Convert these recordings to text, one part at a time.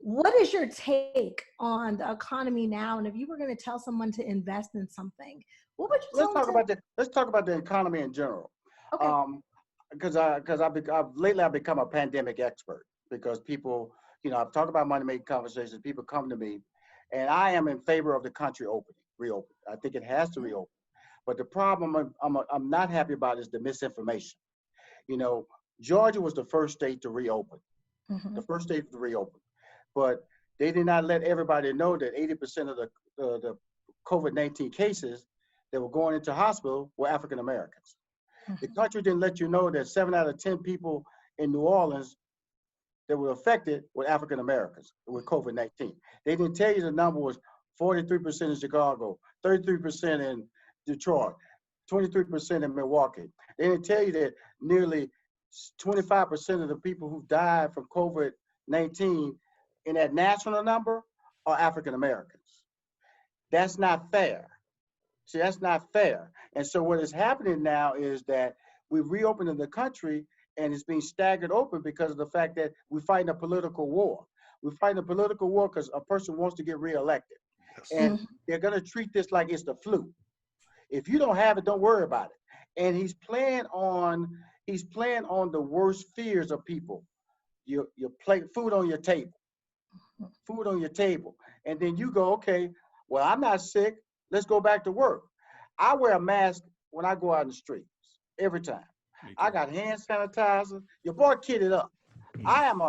What is your take on the economy now? And if you were going to tell someone to invest in something, what would you tell them to? Let's talk about the economy in general. Okay. Because lately I've become a pandemic expert because people, I've talked about money making conversations. People come to me, and I am in favor of the country reopening. I think it has to reopen. But the problem I'm not happy about is the misinformation. Georgia was the first state to reopen. Mm-hmm. The first state to reopen, but they did not let everybody know that 80% of the COVID-19 cases that were going into hospital were African Americans. Mm-hmm. The country didn't let you know that 7 out of 10 people in New Orleans that were affected were African Americans with COVID-19. They didn't tell you the number was 43% in Chicago, 33% in Detroit, 23% in Milwaukee. They didn't tell you that nearly 25% of the people who died from COVID-19 in that national number are African Americans. That's not fair. See, that's not fair. And so what is happening now is that we've reopened in the country and it's being staggered open because of the fact that we're fighting a political war. We're fighting a political war because a person wants to get reelected. Yes. And they're going to treat this like it's the flu. If you don't have it, don't worry about it. And he's playing on the worst fears of people. You play food on your table. Food on your table. And then you go, okay, well, I'm not sick. Let's go back to work. I wear a mask when I go out in the streets every time. I got hand sanitizer. Your boy kidded up. I am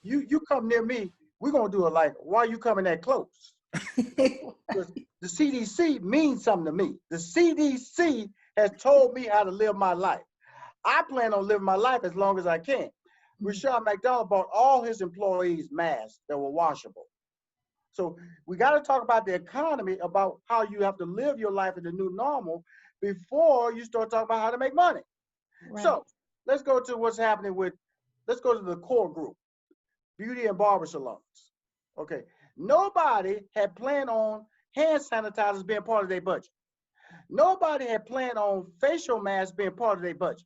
you come near me, we're gonna do it like, why are you coming that close? Because the CDC means something to me. The CDC has told me how to live my life. I plan on living my life as long as I can. Rushion McDonald bought all his employees masks that were washable. So we got to talk about the economy, about how you have to live your life in the new normal before you start talking about how to make money. Right. So let's go to what's happening let's go to the core group, beauty and barber salons. Okay, nobody had planned on hand sanitizers being part of their budget. Nobody had planned on facial masks being part of their budget.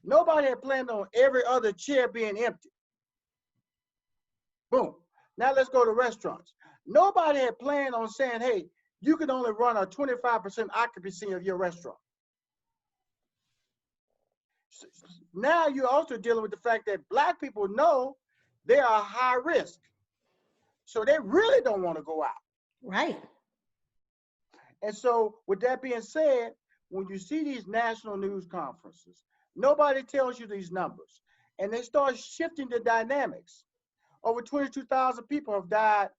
Nobody had planned on every other chair being empty. Boom. Now let's go to restaurants. Nobody had planned on saying, hey, you can only run a 25% occupancy of your restaurant. Now you're also dealing with the fact that Black people know they are high risk. So they really don't want to go out. Right. And so with that being said, when you see these national news conferences, nobody tells you these numbers. And they start shifting the dynamics. Over 22,000 people have died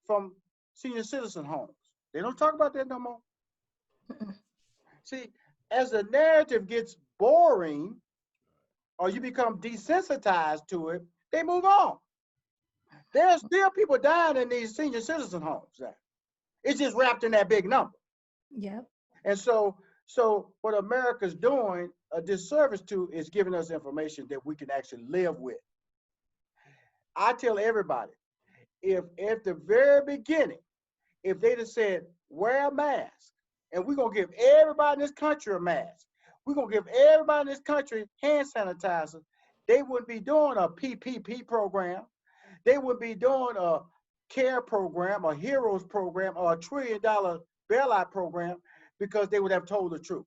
from senior citizen homes. They don't talk about that no more. See, as the narrative gets boring or you become desensitized to it, they move on. There are still people dying in these senior citizen homes. It's just wrapped in that big number. Yep. And so what America's doing a disservice to is giving us information that we can actually live with. I tell everybody, if at the very beginning, if they'd have said, wear a mask, and we're going to give everybody in this country a mask, we're going to give everybody in this country hand sanitizer, they wouldn't be doing a PPP program. They would be doing a CARE program, a HEROES program, or a $1 trillion bailout program because they would have told the truth.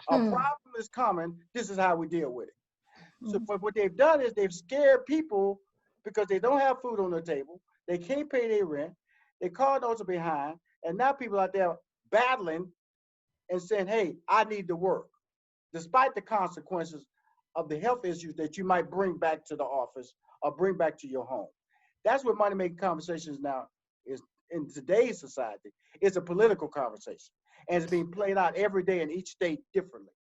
A problem is coming. This is how we deal with it. So but what they've done is they've scared people because they don't have food on their table. They can't pay their rent. Their car notes are behind. And now people out there battling and saying, hey, I need to work, despite the consequences of the health issues that you might bring back to the office or bring back to your home. That's what money-making conversations now is in today's society. It's a political conversation. And it's being played out every day in each state differently.